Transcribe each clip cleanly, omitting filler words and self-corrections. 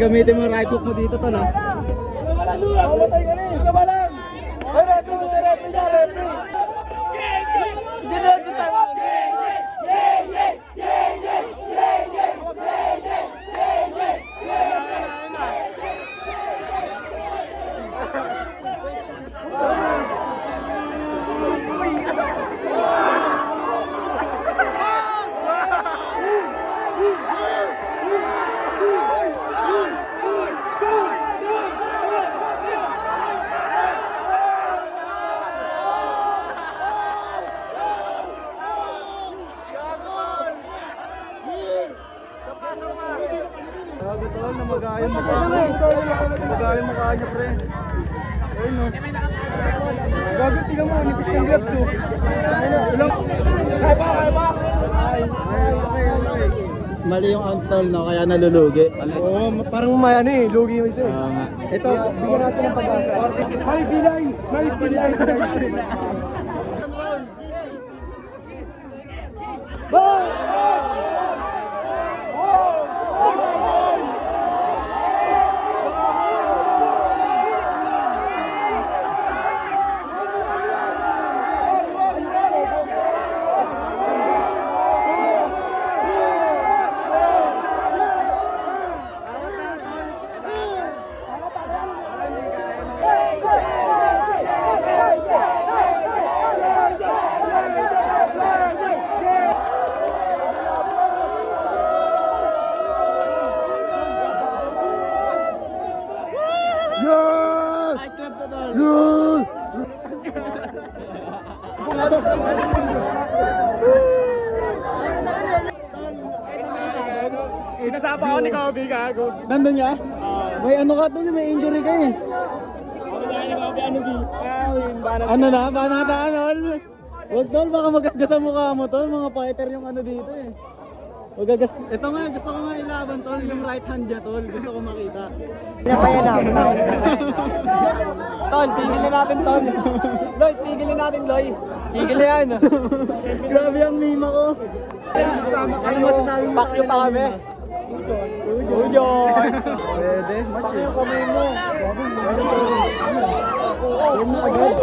gagamitin mo right hook mo dito tol ha. Mamatay ka rin. Ika ba lang? Ay, referee niya, referee. Diretso tayo. Grabe tol, na mag-aayong mag-aayong mukha niya pre. Ayun no. Grabe, tingnan mo, nipis ng gloves oh. Kaya ba? Okay. Mali yung ounce tol no, kaya nalulugi. Oo, parang may ano eh, lugi yung isa eh. nga. Ito, bigyan natin ng pag-asa. May bilay! May bilay! Fight club to tol. Inasapa ako ni Kobe gago. Nandun niya? May ano ka tol, may injury ka eh. Ano na? Banata tol? Wag tol, baka magasgasan mukha mo tol. Mga fighter yung ano dito eh. Magagas. Ito nga, gusto ko nga ilaban tol. Yung right hand niya tol. Gusto ko makita. Tol, tigilin natin tol. Loy, tigilin natin Loy. Tigil yan. Grabe ang mima ko. Ano masasabi mo sa Pakyo pa kami. Ujoy. Pwede, match Pakyo eh. yung kamay mo. Game na agad.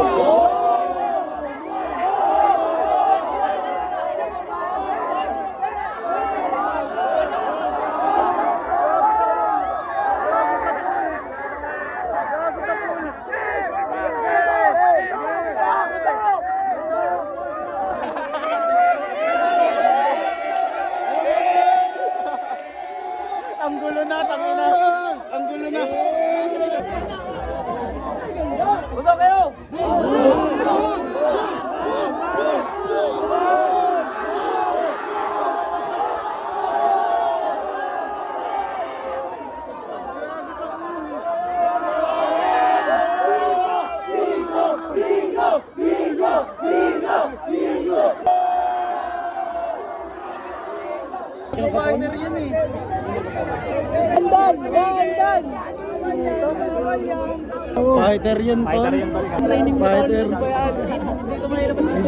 Ang gulo na, tangina. Ang gulo na. Usap kayo! Fighter yan eh. Dan! Fighter yan tol. Fighter.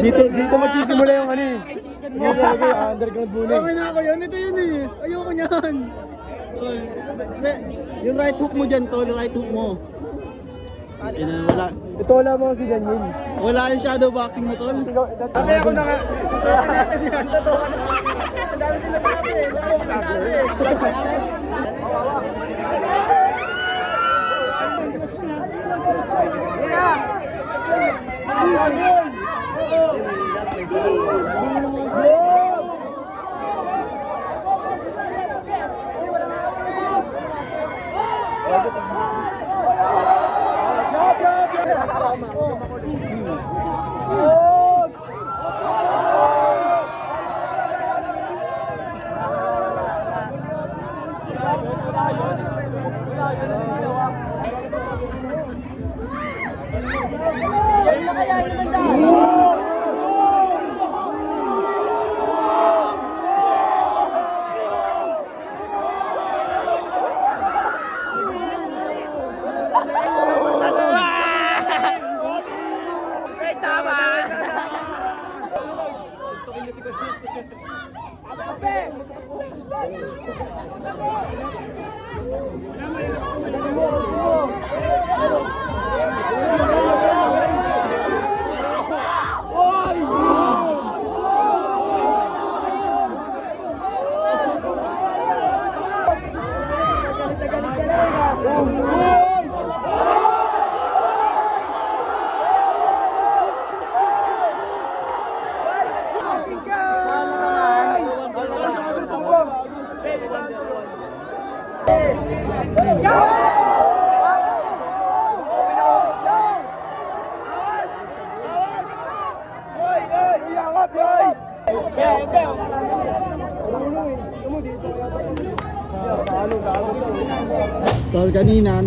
Dito magsisimula yung ano eh. Dito talaga yung underground bullying. Okay na ako yun. Ito yun eh. Ayoko niyan. Tol. Yung right hook mo dyan tol. Right hook mo. Wala. Ito wala mo si Daniel. Wala yung shadow boxing mo tol. Sabi ako na nga. Ang dami sinasabi eh. Ang dami sinasabi. Tol, kanina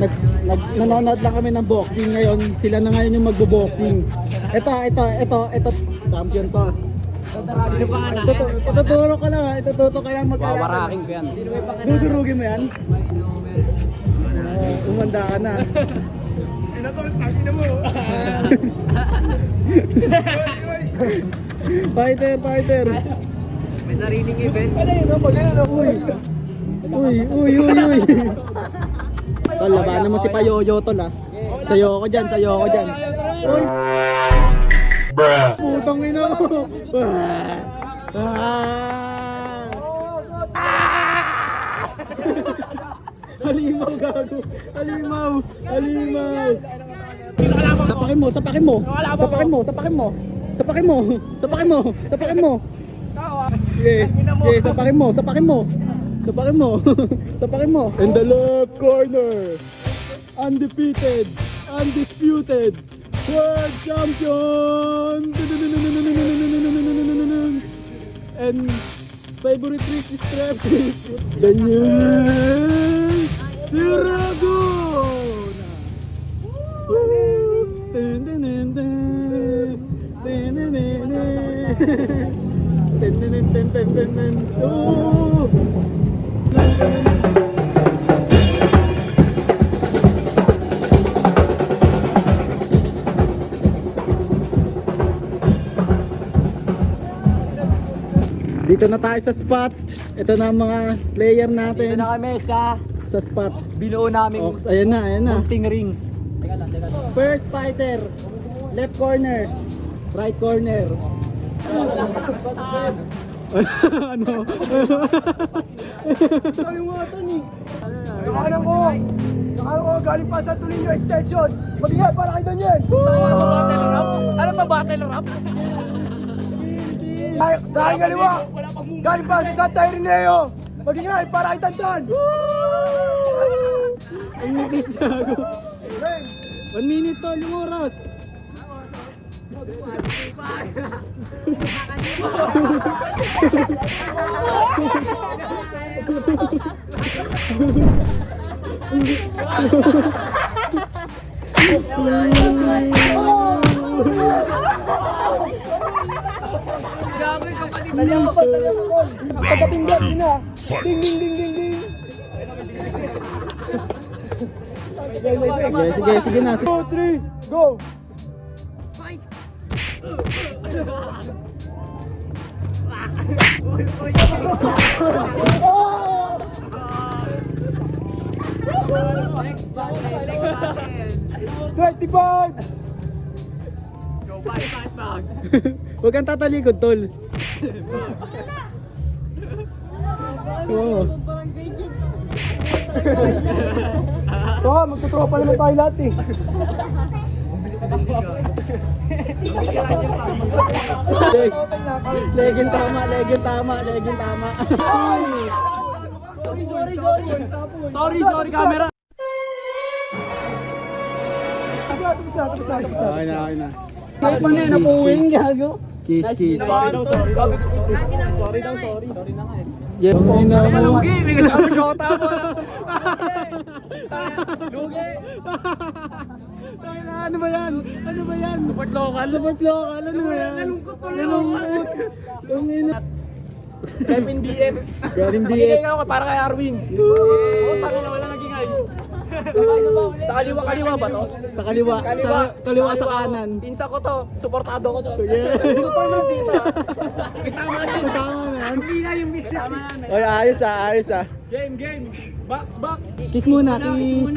nanonood lang kami ng boxing, ngayon sila na ngayon yung magbo-boxing. Ito, champion to. Ituturo ko lang ha, ituturo ko lang magkalaban. Wawarakin ko yan. Dudurugin mo yan? Umanda ka na. Fighter. May sariling event. Uy. Tol, labanan mo si Payoyo, tol ha. Sayo ko dyan. Uy. Putang ina mo. Halimaw, gago. Halimaw. Sapakin mo. Yeah, sapakin mo. In the left corner, undefeated, undisputed, world champion, and favorite trick is trap. Daniel Siragona. Oh! Dito na tayo sa spot. Ito na ang mga player Dito natin na kami sa spot. binuo namin Ox, ayan na. kunting ring. Teka lang. First fighter, left corner, right corner. Ano? Sabi mo ito ni. Nakaano ko, galing pa sa Tulinyo Extension. Magigay para kay Daniel. Ano to, battle rap? Sa aking kaliwa, galing pa sa Santa Irineo. Magigay para kay Tantan. Ang nipis, gago. 1 minute to, yung oras. Sige na. 2, 3, go! Huwag kang tatalikod, tol. Oo. Magtutropa naman tayo lahat eh. Legend tama. Sorry, camera. Okay na. Paano yun, napuwing gago? Kiss. Sorry daw. Sorry na nga eh. Yeah, Lugi, may kasama shota mo. Lugi. Ano ba yan? Support local. Support local, ano ba yan? Nalungkot to Nalungkot. Kevin BM. Galing Magigay BF. ako para kay Arwin. Oo, tanga na wala naging ay. Sa kaliwa ba to? Sa kaliwa. Kaliwa sa kanan. Pinsa ko to. Suportado ko to. Yeah. Super lang dito. Tama na. Tama na yan. Bila yung bila. Tama na. Oy, ayos ah. Game. Box. Kiss muna, kiss.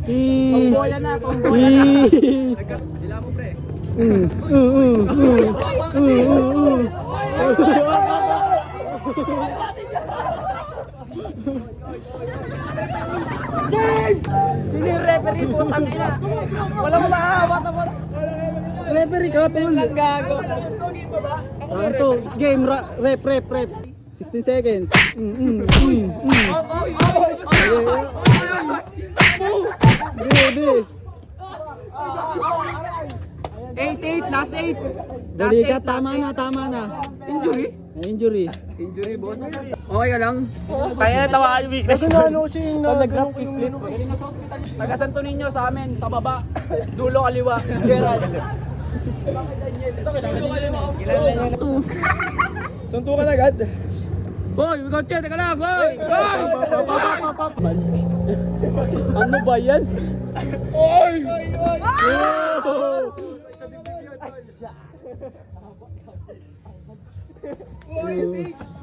Tomboya na, tomboya na. Kiss. Sila mo pre. Sino yung referee po? Tangina. Walang maahawat na wala. Referee ka, tol. Gago. Round 2. Game, rep. 16 seconds. Hindi. 8, last 8. Dali ka, tama na. Injury? Injury. Injury, boss. Okay ka lang? Kaya natawa yung weakness. Kasi ano siya yung nag-grab kickflip. Taga Santo Niño sa amin, sa baba. Dulo kaliwa. Gerald. Suntukan agad. Boy, we got you. Teka lang, boy. Ano ba yan? Oy!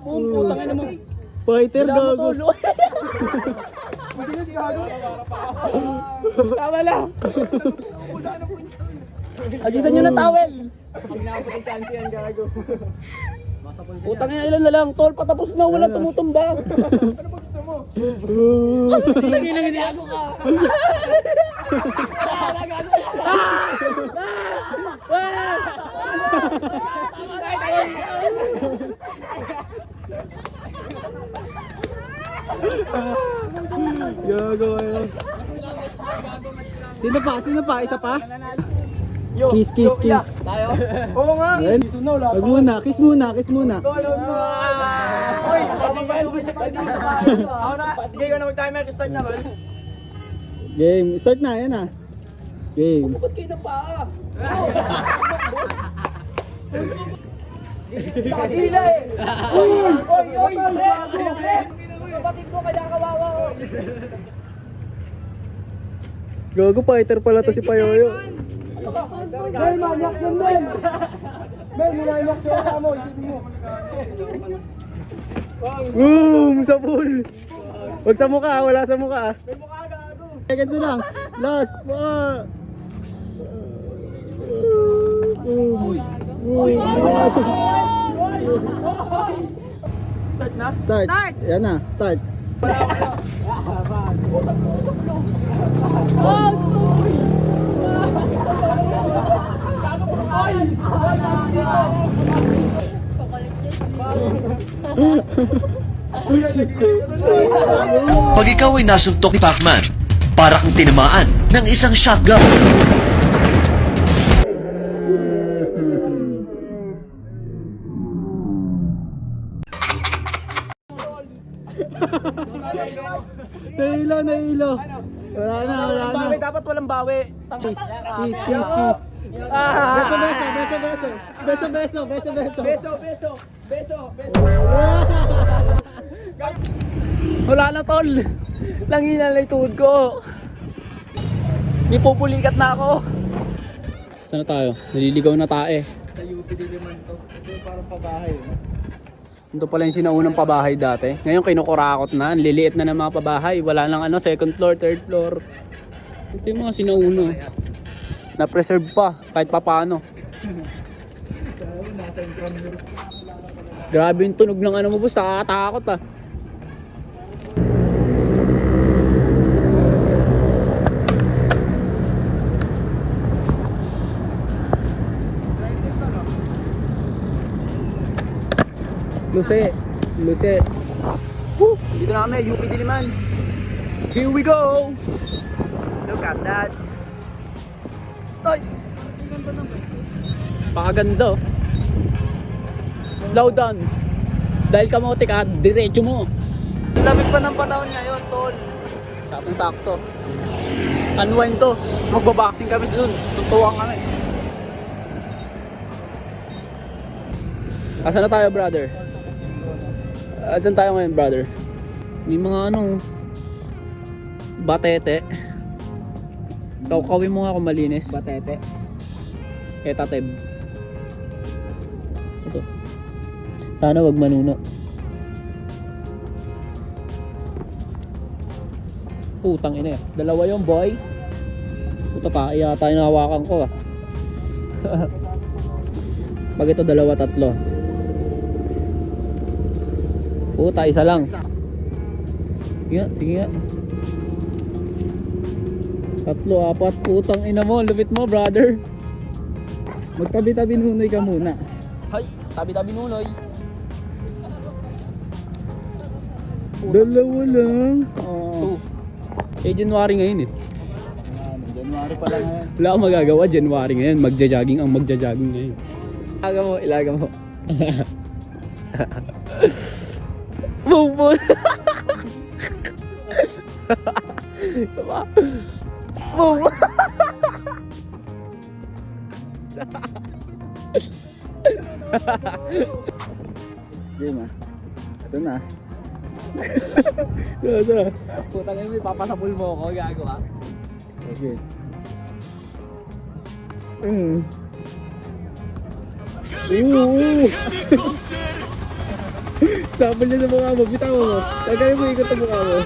Putang ina mo. Fighter gago. Tama lang. Agisan nyo na towel. Putang ina, ilan na lang. Tol, patapos na. Wala tumutumba. Hindi gago ka. Wala gago ka. Gago kayo. Sino pa? Isa pa? Kiss. Tayo? Oo nga. Yan. Wag muna, kiss muna. Oy, ako na. Sige ka na mag-timer. Start na ba? Game, start na, yan ah. Game. Ba't kayo na pa? Nakasila eh! Oy! Kapatid ko kaya kawawa ko! Gago, fighter pala to si Payoyo. Mel, manyak yun, Mel. Mel, nilayak siya ka mo. Isipin mo. Boom! Sa pool! Wag sa mukha, wala sa mukha. Seconds na lang. Last. Start na? Start. Yan na, start. Pag ikaw ay nasuntok ni Pacman, para kang tinamaan ng isang shotgun. Nahilo. Wala na. Dapat walang bawi. Kiss. Beso. Wala na tol! Langinan na yung tuhod ko. May pupulikat na ako. Saan na tayo? Naliligaw na tae. Sa UP naman to. Ito yung parang pabahay. Ito pala yung sinaunang pabahay dati. Ngayon kinukurakot na. Ang liliit na ng mga pabahay. Wala nang second floor, third floor. Ito yung mga sinauna. Na-preserve pa kahit papaano. Grabe yung tunog ng mo boss. Nakakatakot ah. Luce. Dito na kami, UP Diliman. Here we go. Look at that. Ay! Pakaganda. Slow down. Dahil kamote ka, diretso mo. Lamig pa ng panahon ngayon, tol. Sakto. Unwind to. Tapos magbaboxing kami doon. Suntuan kami. Asan na tayo, brother? Asan tayo ngayon, brother? May mga Batete. Kawin mo nga kung malinis. Batete. Etateb. Ito. Sana wag manuno. Putang ina eh. Dalawa yung boy. Puta pa, yata yung nahawakan ko ah. Pag ito dalawa, tatlo. Puta, isa lang. Sige nga, sige nga. Tatlo, apat. Putang ina mo, lupit mo brother. Magtabi-tabi nunoy ka muna. Hay, tabi-tabi nunoy. Dalawa lang. Oo. Eh, January ngayon eh. January pa lang ngayon. Wala akong magagawa, January ngayon. Magja-jogging ang magja-jogging ngayon. Ilaga mo. Boom, boom. Sama. Boom. Game ah. Ito na. Putang ina, may papasapul mo ako, gago ha. Okay. Sabol niya sa mukha mo, bitaw mo. Tagay mo, ikot ang mukha mo.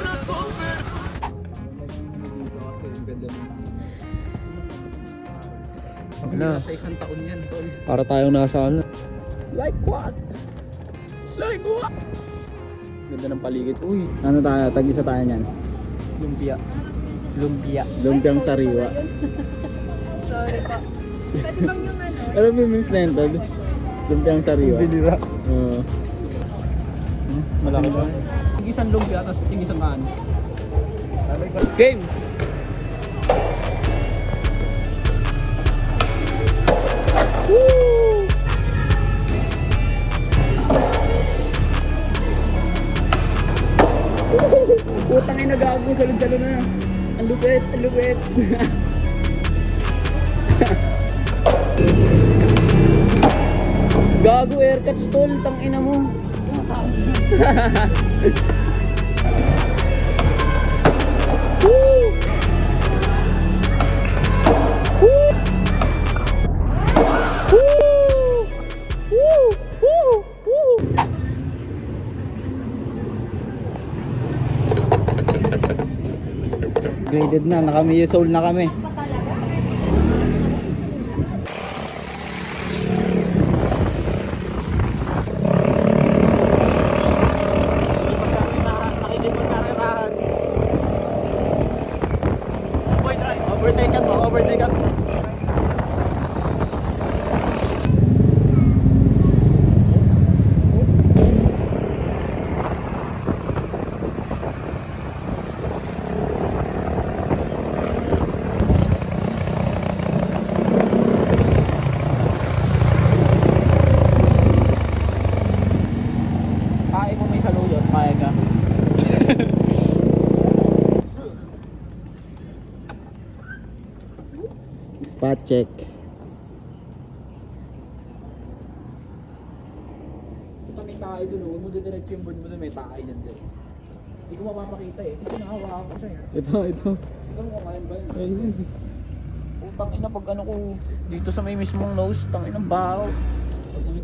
Ano? Sa isang taon yan, tol. Para tayong nasa ano. Like what? Like what? Ganda ng paligid. Uy, Ano tayo? Tag-isa tayo niyan. lumpia. Lumpia. Lumpiang sariwa. Sorry po. Pwede bang yung ano? Alam mo yung memes na yun, tol? Lumpiang sariwa. Binira. Oo. Malaki ba? Tig-isang lumpia, tapos tig-isang kaano. Game! Woo! Putang ina, gago, salud-salo na. Ang lupit, ang lupit. Gago, aircut stall, tang ina mo. Woo! Woo! Woo! Woo! Woo! Woo! Graded na, naka-Mio Soul na kami. Overtaken mo, overtaken mo. Kain mo may saluyot, kaya ka. Spot check. Puta, may tayo dun, huwag mo didiretso yung board mo dun, may tayo dyan dyan. Hindi ko mapapakita eh, kasi nakahawakan ko siya eh. Ito. Ikaw mo kakain ba yun? Ayun. Putang ina, pag ano ko dito sa may mismong nose, tang ina baho. Putang ina.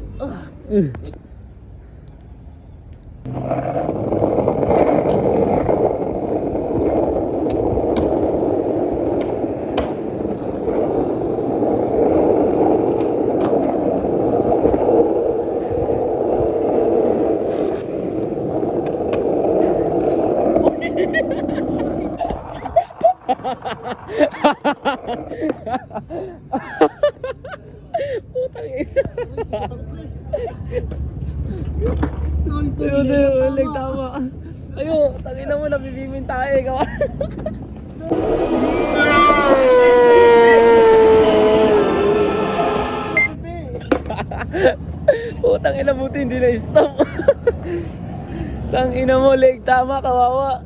Ulit tama. Ayo, tangina mo, nabibimin tayo, ikaw. Putang ina, buti hindi na stop. Tangina mo, leg tama, kawawa.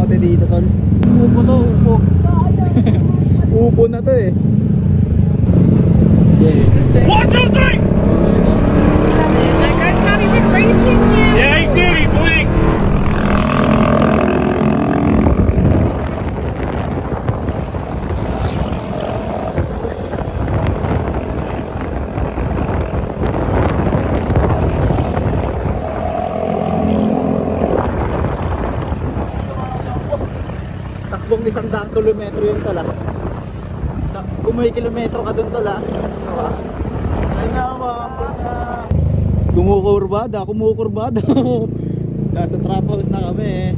kamote dito, tol. Upo to, upo. Upo na to eh. One, two, three! That guy's not even racing you. Yeah, he did. He blinked. Takbong 100 kilometro yun, tol ah. Kung may kilometro ka dun, tol ah. Ay na, kumukurbada. Nasa trap house na kami eh.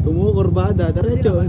Kumukurbada, diretso.